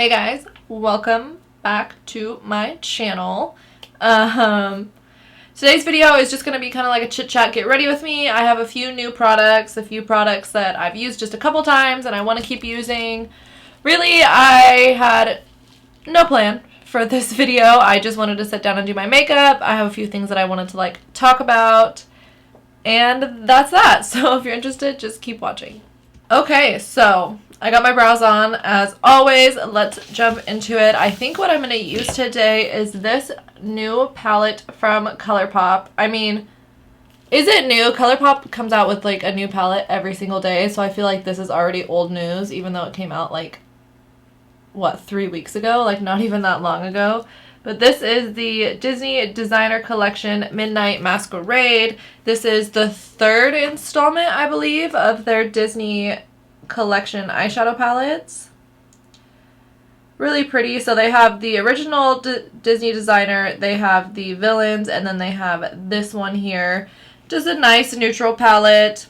Hey guys, welcome back to my channel. Today's video is just going to be kind of like a chit chat, get ready with me. I have a few new products, a few products that I've used just a couple times and I want to keep using. Really, I had no plan for this video. I just wanted to sit down and do my makeup. I have a few things that I wanted to like talk about, and that's that. So if you're interested, just keep watching. Okay, so I got my brows on as always. Let's jump into it. I think what I'm going to use today is this new palette from ColourPop. I mean, is it new? ColourPop comes out with like a new palette every single day, so I feel like this is already old news, even though it came out like, what, 3 weeks ago? Like not even that long ago. But this is the Disney Designer Collection Midnight Masquerade. This is the third installment, I believe, of their Disney Collection eyeshadow palettes. Really pretty. So they have the original Disney Designer, they have the Villains, and then they have this one here. Just a nice neutral palette.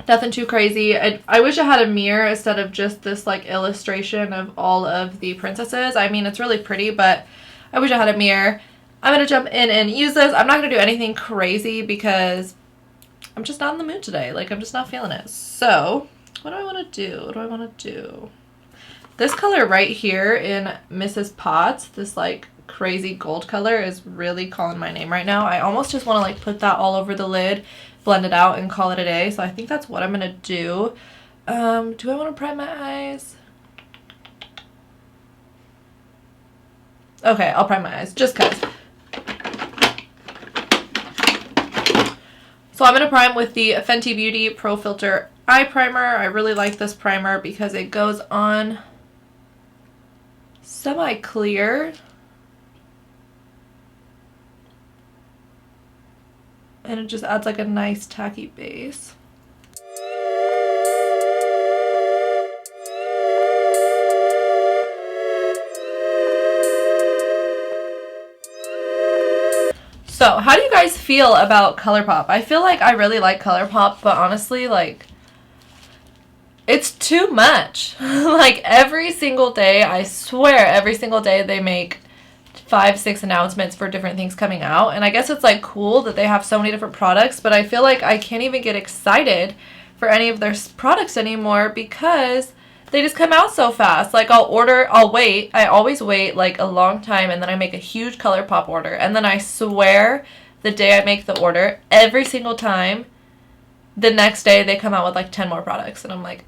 Nothing too crazy. I wish I had a mirror instead of just this like illustration of all of the princesses. I mean, it's really pretty, but I wish I had a mirror. I'm going to jump in and use this. I'm not going to do anything crazy because I'm just not in the mood today. Like, I'm just not feeling it. So, what do I want to do? What do I want to do? This color right here in Mrs. Potts, this like crazy gold color, is really calling my name right now. I almost just want to like put that all over the lid, blend it out, and call it a day. So I think that's what I'm going to do. Do I want to prime my eyes? Okay, I'll prime my eyes just because. So I'm going to prime with the Fenty Beauty Pro Filter Eye Primer. I really like this primer because it goes on semi-clear. And it just adds like a nice tacky base. So, how do you guys feel about ColourPop? I feel like I really like ColourPop, but honestly, like, it's too much. Like, every single day, I swear, every single day they make 5-6 announcements for different things coming out. And I guess it's, like, cool that they have so many different products, but I feel like I can't even get excited for any of their products anymore because they just come out so fast. Like, I'll wait. I always wait, like, a long time, and then I make a huge ColourPop order. And then I swear the day I make the order, every single time, the next day they come out with, like, 10 more products. And I'm like,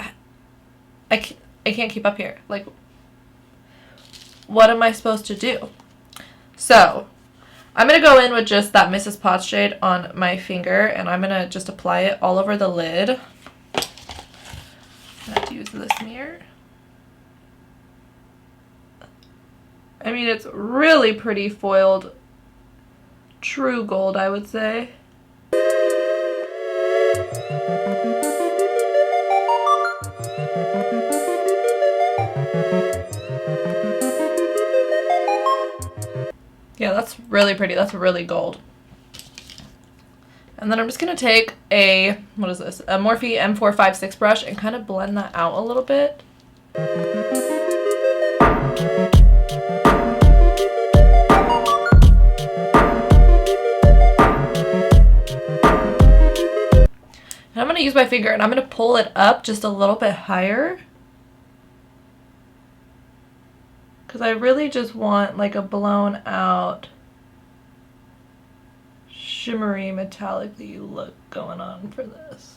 I can't keep up here. Like, what am I supposed to do? So, I'm going to go in with just that Mrs. Potts shade on my finger, and I'm going to just apply it all over the lid. I have to use this mirror. I mean, it's really pretty foiled, true gold, I would say. Yeah, that's really pretty. That's really gold. And then I'm just going to take a, what is this? A Morphe M456 brush and kind of blend that out a little bit. And I'm going to use my finger and I'm going to pull it up just a little bit higher. Because I really just want like a blown out, shimmery, metallic-y look going on for this.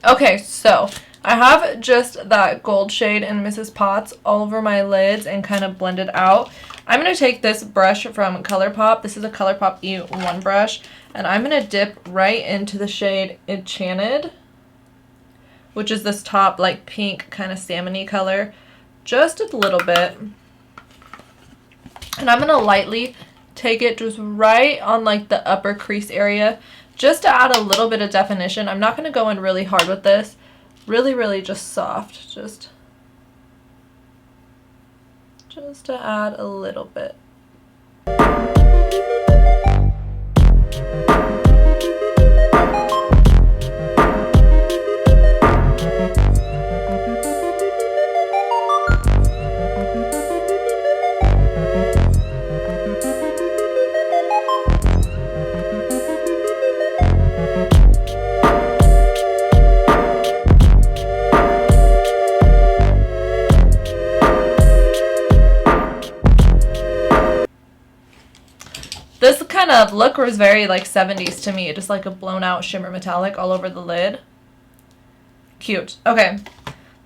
Okay, so I have just that gold shade in Mrs. Potts all over my lids and kind of blend it out. I'm going to take this brush from ColourPop. This is a ColourPop E1 brush. And I'm going to dip right into the shade Enchanted, which is this top like pink kind of salmon-y color. Just a little bit. And I'm going to lightly take it just right on like the upper crease area just to add a little bit of definition. I'm not going to go in really hard with this. Really just soft. Just to add a little bit. This kind of look was very like 70s to me, just like a blown out shimmer metallic all over the lid. Cute. Okay,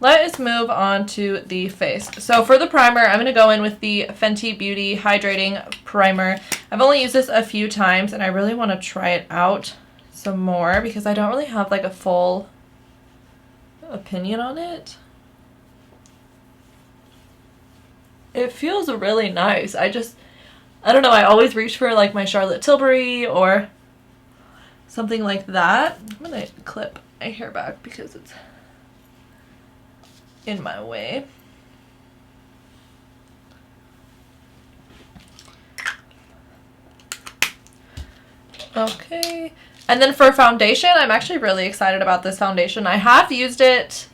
let us move on to the face. So for the primer, I'm going to go in with the Fenty Beauty Hydrating Primer. I've only used this a few times and I really want to try it out some more because I don't really have like a full opinion on it. It feels really nice. I don't know, I always reach for like my Charlotte Tilbury or something like that. I'm going to clip my hair back because it's in my way. Okay, and then for foundation, I'm actually really excited about this foundation. I have used it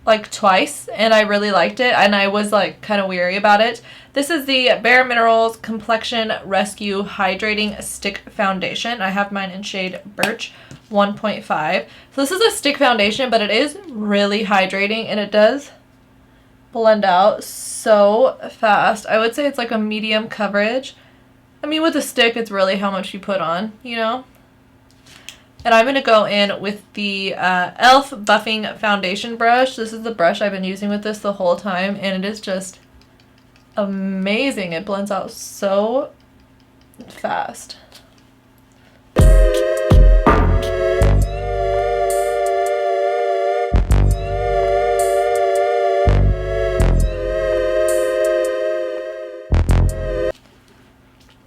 like twice and I really liked it and I was like kind of weary about it. This is the Bare Minerals Complexion Rescue Hydrating Stick Foundation. I have mine in shade Birch 1.5. So this is a stick foundation, but it is really hydrating and it does blend out so fast. I would say it's like a medium coverage. I mean, with a stick, it's really how much you put on, you know? And I'm going to go in with the e.l.f. Buffing Foundation Brush. This is the brush I've been using with this the whole time, and it is just amazing. It blends out so fast.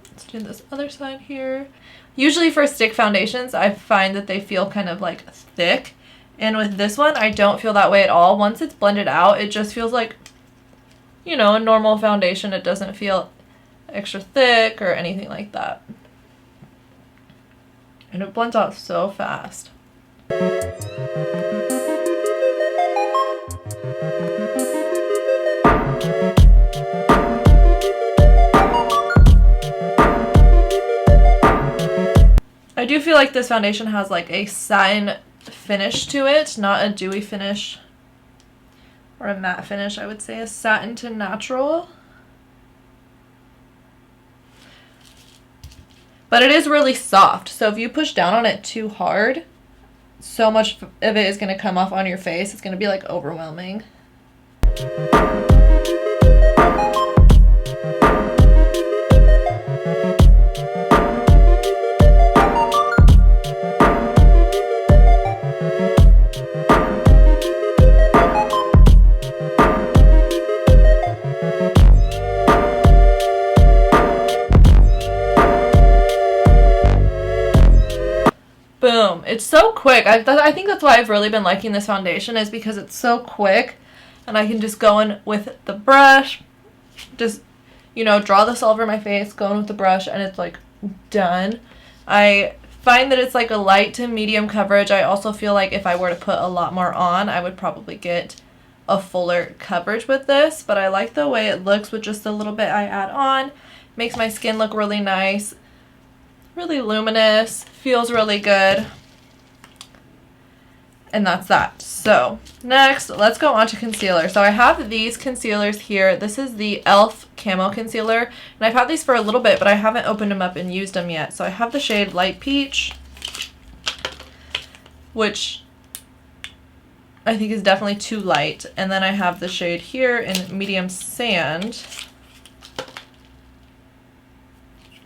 Let's do this other side here. Usually for stick foundations, I find that they feel kind of like thick. And with this one, I don't feel that way at all. Once it's blended out, it just feels like, you know, a normal foundation. It doesn't feel extra thick or anything like that. And it blends out so fast. I do feel like this foundation has like a satin finish to it, not a dewy finish or a matte finish. I would say a satin to natural. But it is really soft, so if you push down on it too hard, so much of it is going to come off on your face. It's going to be like overwhelming. Boom. It's so quick. I think that's why I've really been liking this foundation, is because it's so quick and I can just go in with the brush, just, you know, draw this all over my face, go in with the brush, and it's like done. I find that it's like a light to medium coverage. I also feel like if I were to put a lot more on, I would probably get a fuller coverage with this, but I like the way it looks with just a little bit I add on. Makes my skin look really nice. Really luminous, feels really good, and that's that. So next, let's go on to concealer. So I have these concealers here. This is the e.l.f. Camo Concealer, and I've had these for a little bit, but I haven't opened them up and used them yet. So I have the shade Light Peach, which I think is definitely too light. And then I have the shade here in medium sand.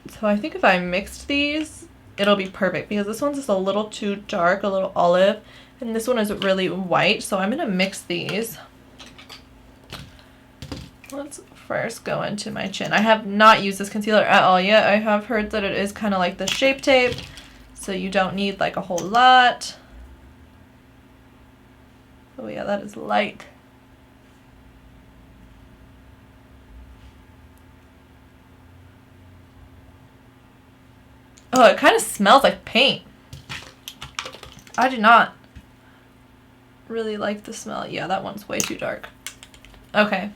So I think if I mixed these, it'll be perfect because this one's just a little too dark, a little olive, and this one is really white. So I'm gonna mix these. Let's first go into my chin. I have not used this concealer at all yet. I have heard that it is kind of like the Shape Tape, so you don't need like a whole lot. Oh yeah, that is light. Oh, it kind of smells like paint. I do not really like the smell. Yeah, that one's way too dark. Okay,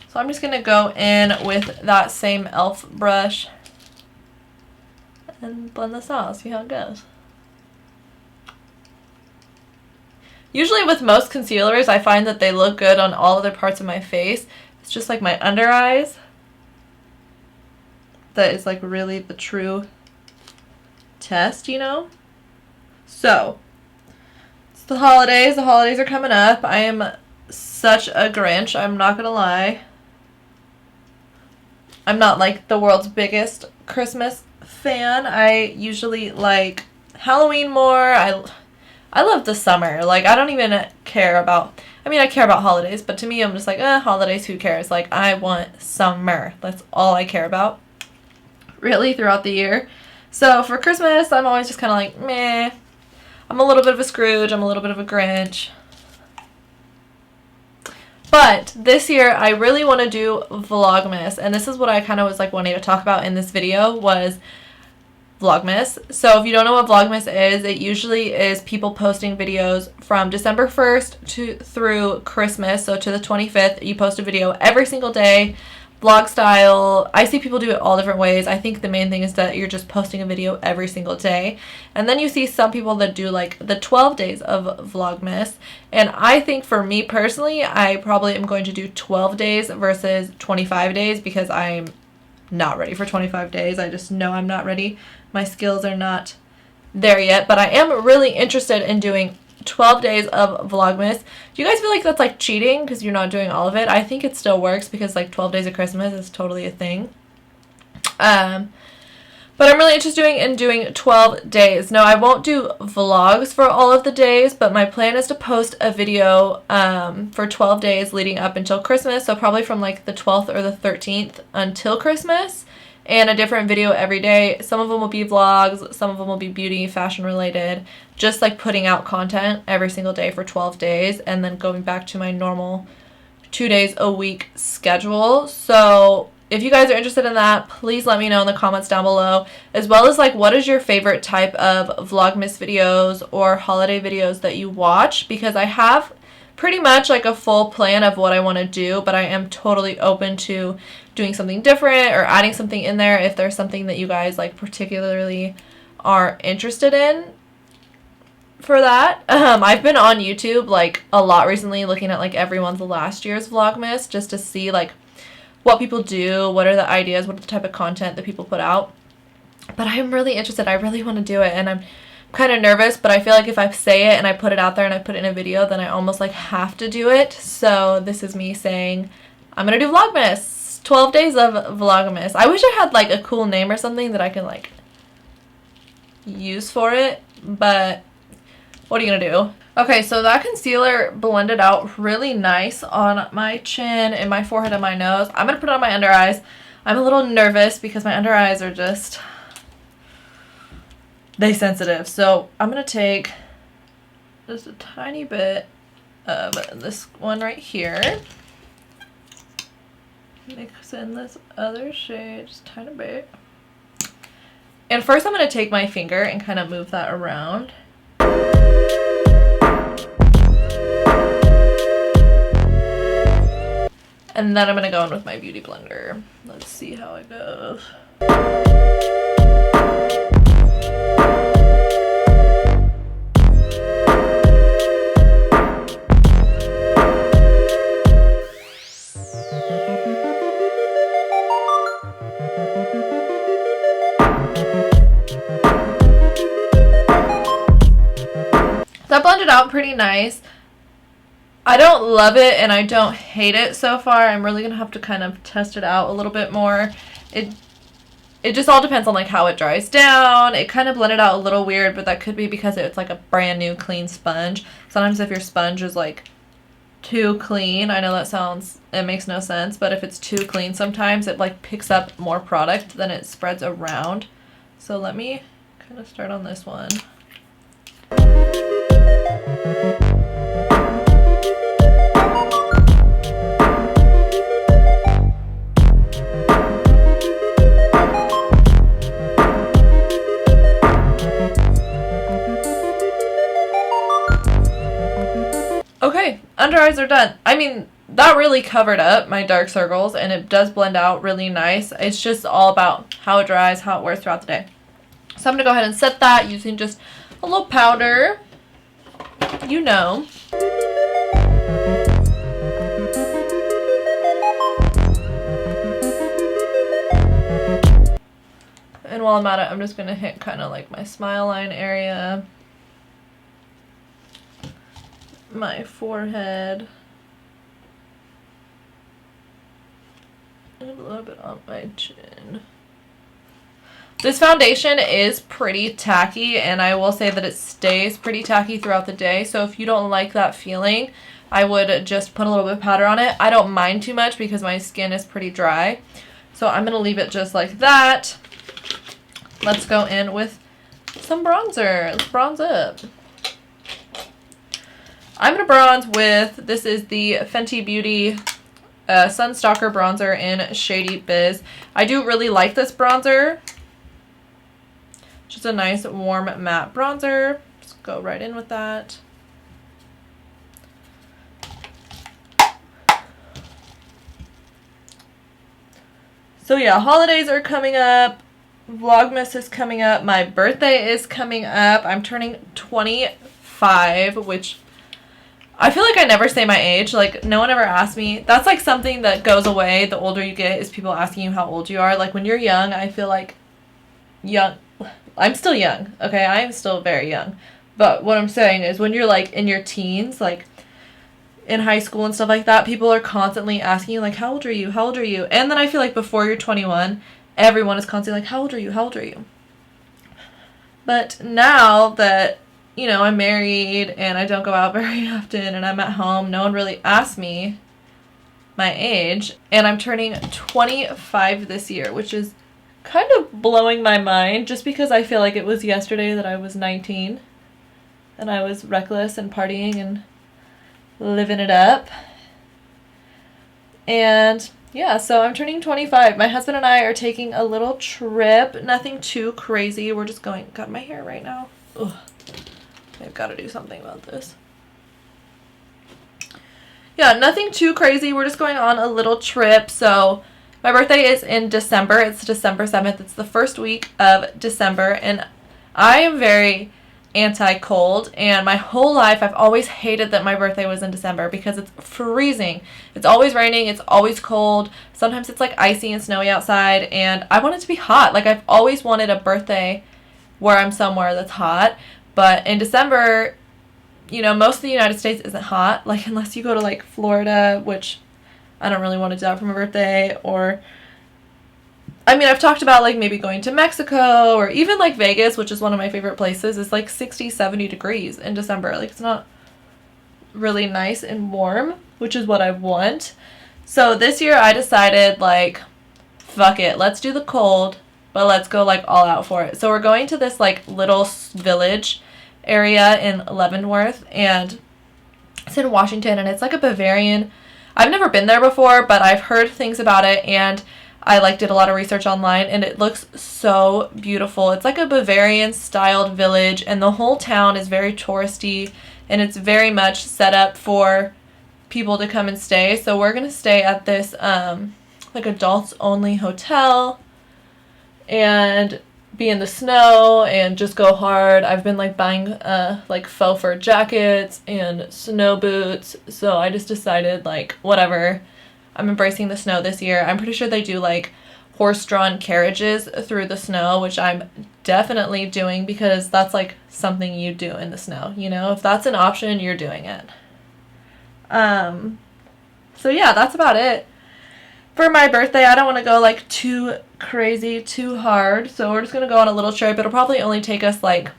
so I'm just going to go in with that same e.l.f. brush and blend this out. See how it goes. Usually with most concealers, I find that they look good on all other parts of my face. It's just like my under eyes that is like really the true test, you know? So, it's the holidays. The holidays are coming up. I am such a Grinch, I'm not gonna lie. I'm not like the world's biggest Christmas fan. I usually like Halloween more. I love the summer. Like, I don't even care about, I mean, I care about holidays, but to me, I'm just like, holidays, who cares? Like, I want summer. That's all I care about, really, throughout the year. So, for Christmas, I'm always just kind of like, meh. I'm a little bit of a Scrooge. I'm a little bit of a Grinch. But this year, I really want to do Vlogmas, and this is what I kind of was like wanting to talk about in this video was Vlogmas. So if you don't know what Vlogmas is, it usually is people posting videos from December 1st through Christmas, so to the 25th. You post a video every single day, vlog style. I see people do it all different ways. I think the main thing is that you're just posting a video every single day. And then you see some people that do like the 12 days of Vlogmas. And I think for me personally, I probably am going to do 12 days versus 25 days because I'm not ready for 25 days. I just know I'm not ready. My skills are not there yet, but I am really interested in doing 12 days of Vlogmas. Do you guys feel like that's like cheating because you're not doing all of it? I think it still works because like 12 days of Christmas is totally a thing. But I'm really interested in doing 12 days. Now, I won't do vlogs for all of the days, but my plan is to post a video for 12 days leading up until Christmas. So probably from like the 12th or the 13th until Christmas, and a different video every day. Some of them will be vlogs, some of them will be beauty, fashion related, just like putting out content every single day for 12 days and then going back to my normal 2 days a week schedule. So if you guys are interested in that, please let me know in the comments down below, as well as like what is your favorite type of Vlogmas videos or holiday videos that you watch, because I have pretty much like a full plan of what I want to do, but I am totally open to doing something different or adding something in there if there's something that you guys like particularly are interested in for that. I've been on YouTube like a lot recently looking at like everyone's last year's Vlogmas just to see like what people do, what are the ideas, what are the type of content that people put out. But I'm really interested. I really want to do it, and I'm kind of nervous, but I feel like if I say it and I put it out there and I put it in a video, then I almost like have to do it. So this is me saying I'm gonna do Vlogmas. 12 days of Vlogmas. I wish I had like a cool name or something that I can like use for it, but what are you gonna do? Okay, so that concealer blended out really nice on my chin and my forehead and my nose. I'm gonna put it on my under eyes. I'm a little nervous because my under eyes are just, they sensitive. So I'm gonna take just a tiny bit of this one right here. Mix in this other shade just a tiny bit. And first I'm going to take my finger and kind of move that around. And then I'm going to go in with my beauty blender. Let's see how it goes. That blended out pretty nice. I don't love it and I don't hate it so far. I'm really gonna have to kind of test it out a little bit more. It just all depends on like how it dries down. It kind of blended out a little weird, but that could be because it's like a brand new clean sponge. Sometimes if your sponge is like too clean, I know it makes no sense, but if it's too clean sometimes it like picks up more product than it spreads around. So let me kind of start on this one. Okay, under eyes are done. I mean, that really covered up my dark circles, and it does blend out really nice. It's just all about how it dries, how it wears throughout the day. So I'm going to go ahead and set that using just a little powder. You know. And while I'm at it, I'm just going to hit kind of like my smile line area, my forehead, and a little bit on my chin. This foundation is pretty tacky, and I will say that it stays pretty tacky throughout the day, so if you don't like that feeling, I would just put a little bit of powder on it. I don't mind too much because my skin is pretty dry, so I'm going to leave it just like that. Let's go in with some bronzer. Let's bronze up. I'm going to bronze with, this is the Fenty Beauty Sunstalker Bronzer in Shady Biz. I do really like this bronzer. Just a nice warm matte bronzer. Just go right in with that. So yeah, holidays are coming up. Vlogmas is coming up. My birthday is coming up. I'm turning 25, which I feel like I never say my age. Like, no one ever asks me. That's like something that goes away the older you get, is people asking you how old you are. Like when you're young, I feel like young. I'm still young, okay? I am still very young. But what I'm saying is when you're like in your teens, like in high school and stuff like that, people are constantly asking you like, how old are you? How old are you? And then I feel like before you're 21, everyone is constantly like, how old are you? How old are you? But now that, you know, I'm married and I don't go out very often and I'm at home, no one really asks me my age. And I'm turning 25 this year, which is kind of blowing my mind just because I feel like it was yesterday that I was 19 and I was reckless and partying and living it up. And yeah, so I'm turning 25. My husband and I are taking a little trip. Nothing too crazy. We're just going, got my hair right now. Ugh. I've got to do something about this. Yeah, nothing too crazy. We're just going on a little trip. So my birthday is in December. It's December 7th. It's the first week of December. And I am very anti-cold. And my whole life, I've always hated that my birthday was in December because it's freezing. It's always raining. It's always cold. Sometimes it's like icy and snowy outside. And I want it to be hot. Like I've always wanted a birthday where I'm somewhere that's hot. But in December, you know, most of the United States isn't hot. Like unless you go to like Florida, which I don't really want to do that for my birthday, or I mean, I've talked about like maybe going to Mexico or even like Vegas, which is one of my favorite places. It's like 60, 70 degrees in December. Like it's not really nice and warm, which is what I want. So this year I decided like, fuck it, let's do the cold, but let's go like all out for it. So we're going to this like little village area in Leavenworth, and it's in Washington, and it's like a Bavarian. I've never been there before, but I've heard things about it, and I like did a lot of research online, and it looks so beautiful. It's like a Bavarian styled village, and the whole town is very touristy, and it's very much set up for people to come and stay. So we're gonna stay at this like adults only hotel and be in the snow and just go hard. I've been like buying like faux fur jackets and snow boots, so I just decided like whatever, I'm embracing the snow this year. I'm pretty sure they do like horse-drawn carriages through the snow, which I'm definitely doing because that's like something you do in the snow, you know? If that's an option, you're doing it. So yeah, that's about it for my birthday. I don't want to go like too crazy, too hard, so we're just gonna go on a little trip. It'll probably only take us like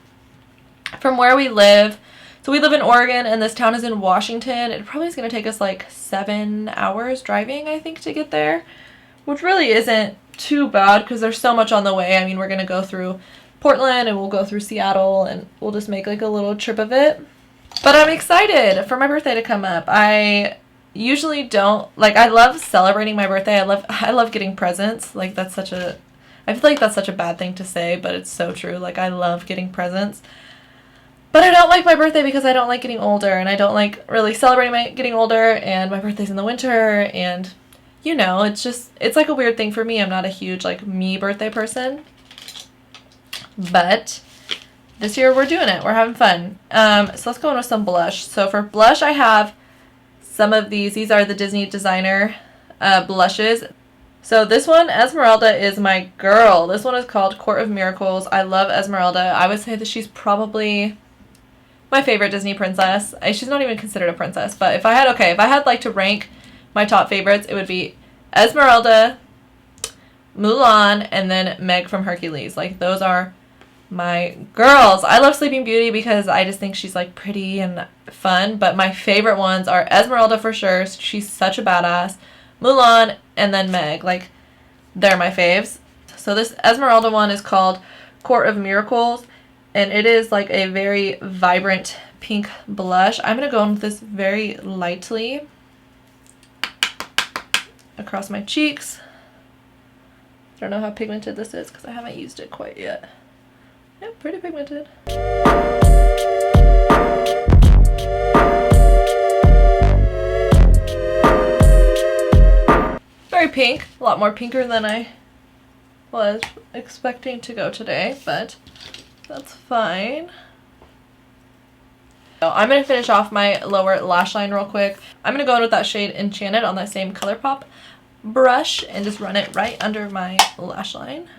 from where we live. So we live in Oregon and this town is in Washington. It probably is gonna take us like 7 hours driving, I think, to get there, which really isn't too bad because there's so much on the way. I mean, we're gonna go through Portland and we'll go through Seattle and we'll just make like a little trip of it. But I'm excited for my birthday to come up. I usually don't, like, I love celebrating my birthday. I love getting presents. Like, that's such a, I feel like that's such a bad thing to say, but it's so true. Like, I love getting presents. But I don't like my birthday because I don't like getting older, and I don't like really celebrating my getting older, and my birthday's in the winter, and, you know, it's just, it's like a weird thing for me. I'm not a huge, like, me birthday person. But this year we're doing it. We're having fun. So let's go in with some blush. So for blush, I have some of these. These are the Disney designer blushes. So this one, Esmeralda, is my girl. This one is called Court of Miracles. I love Esmeralda. I would say that she's probably my favorite Disney princess. She's not even considered a princess, but if I had like to rank my top favorites, it would be Esmeralda, Mulan, and then Meg from Hercules. Like, those are my girls. I love Sleeping Beauty because I just think she's like pretty and fun, but my favorite ones are Esmeralda for sure. She's such a badass. Mulan, and then Meg. Like, they're my faves. So this Esmeralda one is called Court of Miracles, and it is like a very vibrant pink blush. I'm going to go in with this very lightly across my cheeks. I don't know how pigmented this is because I haven't used it quite yet. Yeah, pretty pigmented. Very pink. A lot more pinker than I was expecting to go today, but that's fine. So I'm going to finish off my lower lash line real quick. I'm going to go in with that shade Enchanted on that same ColourPop brush and just run it right under my lash line.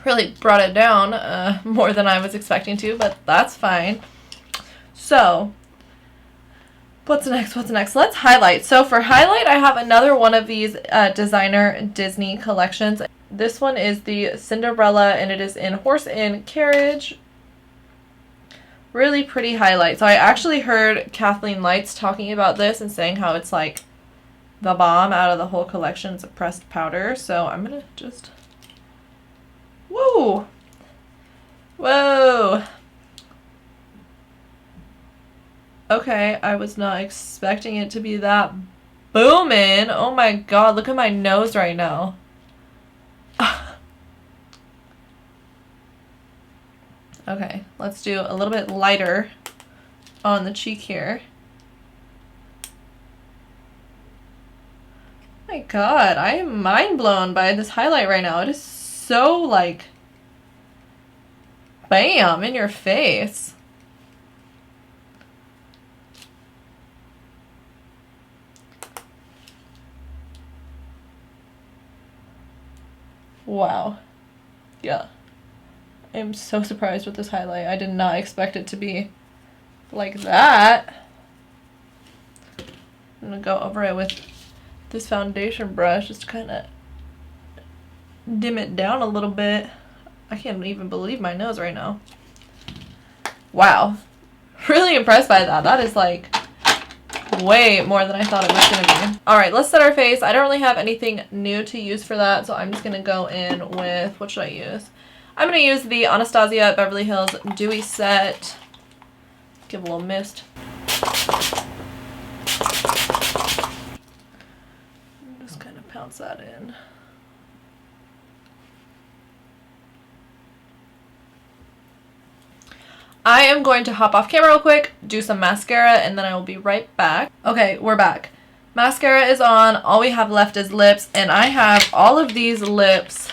Really brought it down more than I was expecting to, but that's fine. So what's next? Let's highlight. So for highlight, I have another one of these designer Disney collections. This one is the Cinderella, and it is in Horse and Carriage. Really pretty highlight. So I actually heard Kathleen Lights talking about this and saying how it's like the bomb out of the whole collection. It's a pressed powder. So I'm gonna just, whoa, whoa. Okay, I was not expecting it to be that booming. Oh my god, look at my nose right now. Okay, let's do a little bit lighter on the cheek here. Oh my god, I am mind blown by this highlight right now. It is so like, bam, in your face. Wow. Yeah. I'm so surprised with this highlight. I did not expect it to be like that. I'm gonna go over it with this foundation brush just to kind of dim it down a little bit. I can't even believe my nose right now. Wow. Really impressed by that. That is like way more than I thought it was gonna be. Alright, let's set our face. I don't really have anything new to use for that, so I'm just gonna go in with, what should I use? I'm gonna use the Anastasia Beverly Hills Dewy Set. Give a little mist. Just kind of pounce that in. I am going to hop off camera real quick, do some mascara, and then I will be right back. Okay, we're back. Mascara is on. All we have left is lips, and I have all of these lips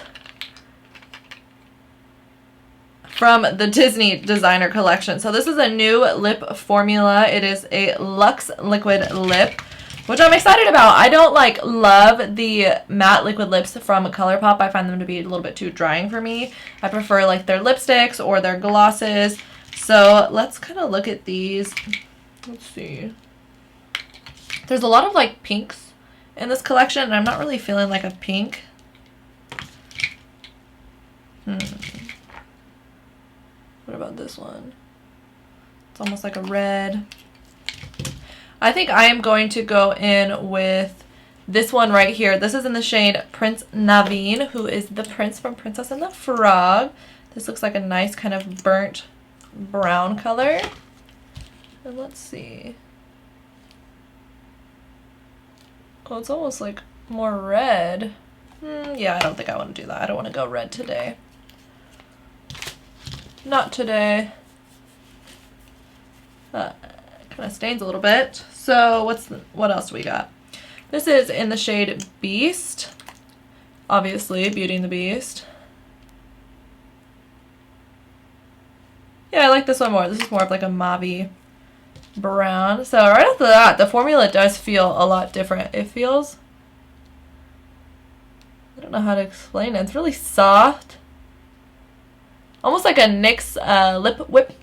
from the Disney designer collection. So this is a new lip formula. It is a Luxe liquid lip. which I'm excited about. I don't like love the matte liquid lips from ColourPop. I find them to be a little bit too drying for me. I prefer like their lipsticks or their glosses. So let's kind of look at these. Let's see. There's a lot of like pinks in this collection, and I'm not really feeling like a pink. What about this one? It's almost like a red. I think I am going to go in with this one right here. This is in the shade Prince Naveen, who is the prince from Princess and the Frog. This looks like a nice kind of burnt brown color. And let's see. Oh, it's almost like more red. Yeah, I don't think I want to do that. I don't want to go red today. Not today. Kind of stains a little bit. So what else do we got? This is in the shade Beast. Obviously, Beauty and the Beast. Yeah, I like this one more. This is more of like a mauve brown. So right after that, the formula does feel a lot different. It feels, I don't know how to explain it. It's really soft. Almost like a NYX lip whip.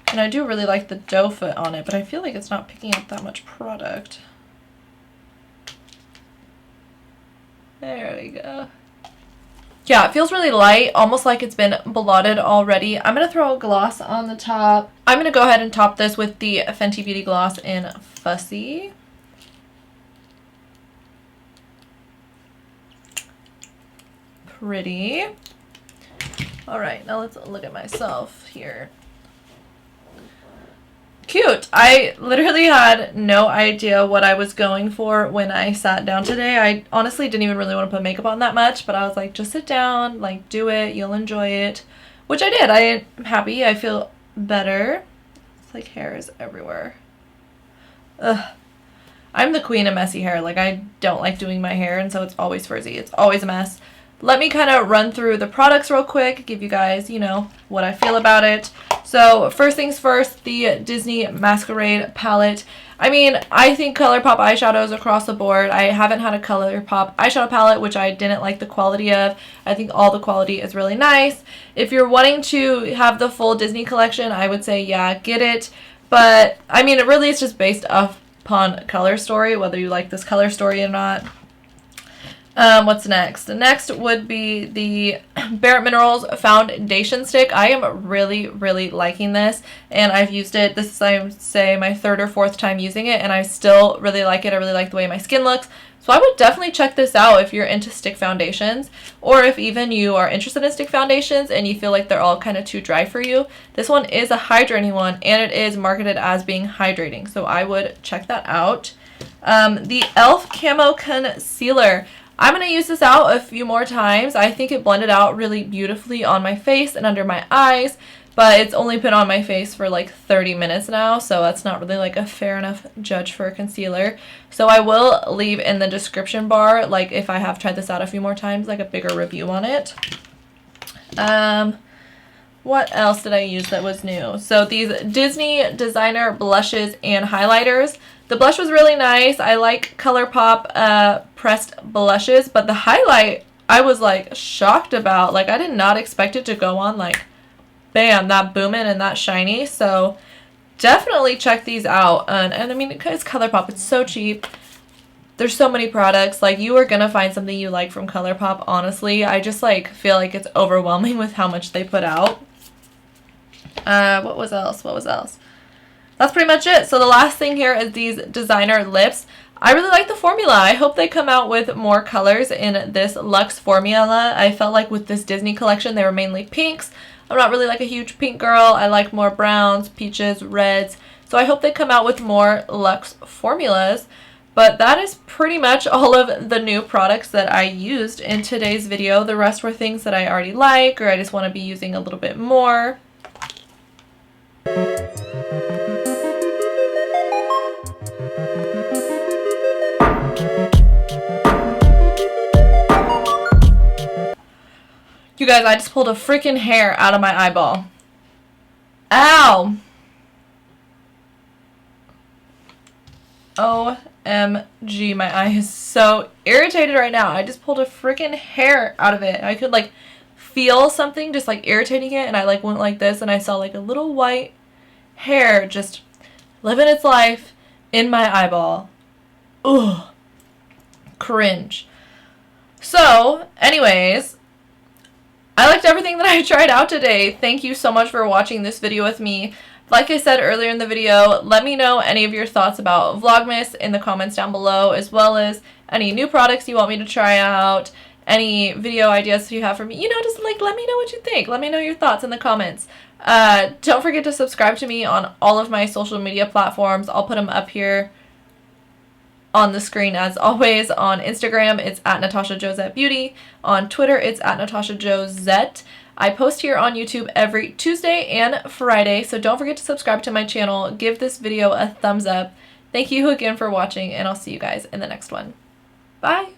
And I do really like the doe foot on it, but I feel like it's not picking up that much product. There we go. Yeah, it feels really light, almost like it's been blotted already. I'm going to throw a gloss on the top. I'm going to go ahead and top this with the Fenty Beauty Gloss in Fussy. Pretty. Alright, now let's look at myself here. Cute. I literally had no idea what I was going for when I sat down today. I honestly didn't even really want to put makeup on that much, but I was like, just sit down, like do it, you'll enjoy it. Which I did. I am happy. I feel better. It's like hair is everywhere. Ugh. I'm the queen of messy hair. Like, I don't like doing my hair, and so it's always frizzy. It's always a mess. Let me kind of run through the products real quick, give you guys, you know, what I feel about it. So first things first, the Disney Masquerade palette. I mean, I think ColourPop eyeshadows across the board. I haven't had a ColourPop eyeshadow palette, which I didn't like the quality of. I think all the quality is really nice. If you're wanting to have the full Disney collection, I would say, yeah, get it. But, I mean, it really is just based upon color story, whether you like this color story or not. What's next? Next would be the Bare Minerals foundation stick. I am really, really liking this, and I've used it. This is, I would say, my third or fourth time using it, and I still really like it. I really like the way my skin looks. So I would definitely check this out if you're into stick foundations, or if even you are interested in stick foundations and you feel like they're all kind of too dry for you. This one is a hydrating one, and it is marketed as being hydrating, so I would check that out. The e.l.f. Camo Concealer. I'm going to use this out a few more times. I think it blended out really beautifully on my face and under my eyes, but it's only been on my face for like 30 minutes now, so that's not really like a fair enough judge for a concealer. So I will leave in the description bar, like if I have tried this out a few more times, like a bigger review on it. What else did I use that was new? So these Disney designer blushes and highlighters. The blush was really nice. I like ColourPop pressed blushes, but the highlight I was like shocked about. Like, I did not expect it to go on like bam, that booming and that shiny. So definitely check these out. And I mean, it's ColourPop. It's so cheap. There's so many products. Like, you are gonna find something you like from ColourPop, honestly. I just like feel like it's overwhelming with how much they put out. What was else? That's pretty much it. So the last thing here is these designer lips. I really like the formula. I hope they come out with more colors in this luxe formula. I felt like with this Disney collection, they were mainly pinks. I'm not really like a huge pink girl. I like more browns, peaches, reds. So I hope they come out with more luxe formulas. But that is pretty much all of the new products that I used in today's video. The rest were things that I already like, or I just want to be using a little bit more. You guys, I just pulled a freaking hair out of my eyeball. Ow. OMG, my eye is so irritated right now. I just pulled a freaking hair out of it. I could like feel something just like irritating it, and I like went like this and I saw like a little white hair just living its life in my eyeball. Ugh. Cringe. So, anyways, I liked everything that I tried out today. Thank you so much for watching this video with me. Like I said earlier in the video, let me know any of your thoughts about Vlogmas in the comments down below, as well as any new products you want me to try out, any video ideas you have for me. You know, just like let me know what you think. Let me know your thoughts in the comments. Don't forget to subscribe to me on all of my social media platforms. I'll put them up here on the screen as always. On Instagram, it's @NatashaJosetteBeauty. On Twitter, it's @NatashaJosette. I post here on YouTube every Tuesday and Friday, so don't forget to subscribe to my channel. Give this video a thumbs up. Thank you again for watching, and I'll see you guys in the next one. Bye!